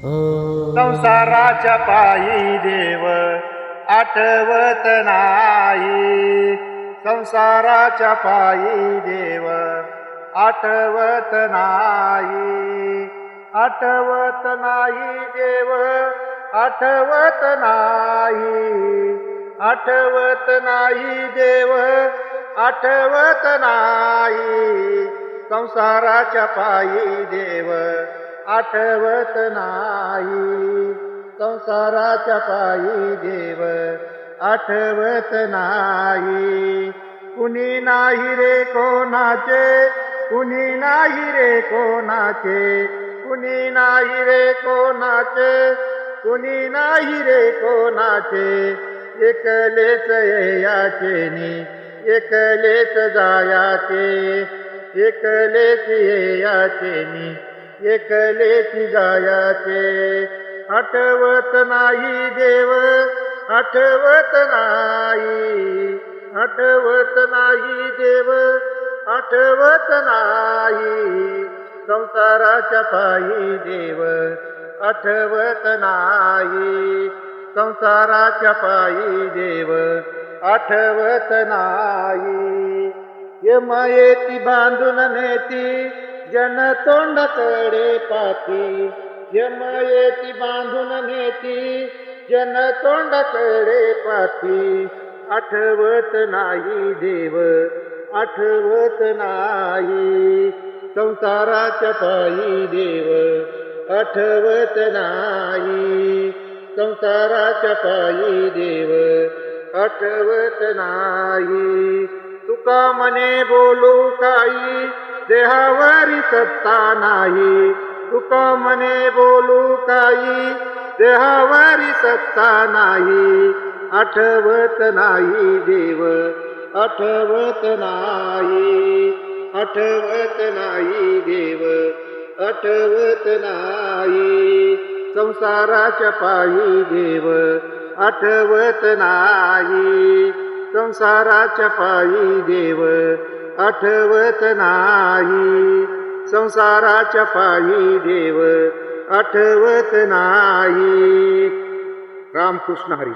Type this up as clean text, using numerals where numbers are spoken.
संसाराच्या पायी देव आठवत नाही, संसाराच्या पायी देव आठवत नाही, आठवत नाही देव आठवत नाही, आठवत नाही देव आठवत नाही, संसाराच्या पायी देव आठवत नाही, संसाराच्या पायी देव आठवत नाही. कुणी नाही रे कोणाचे, कुणी नाही रे कोणाचे, कुणी नाही रे कोणाचे, कुणी नाही रे कोणाचे, एकलेच याचेनी एकलेच जायाचे, एकलेच याचेनी एकलेच जायाचे. आठवत नाही देव आठवत नाही, आठवत नाही देव आठवत नाही, संसाराच्या पायी देव आठवत नाही, संसाराच्या पायी देव आठवत नाही. यमयेती बांधून नेती जन तोंडाकडे पाती, यमयेती बांधून नेती जन तोंडाकडे पाती, आठवत नाही देव आठवत नाही, संसाराच्या पायी देव आठवत नाही, संसाराच्या पायी देव आठवत नाही. तुका मने बोलू काही देहावरी सत्ता नाही, तुका मने बोलू काही देहावरी सत्ता नाही, आठवत नाही देव आठवत नाही, आठवत नाही देव आठवत नाही, संसाराच्या पायी देव आठवत नाही, संसाराच्या पायी देव आठवत नाही, संसाराच्या पायी देव आठवत नाही. रामकृष्ण हरी.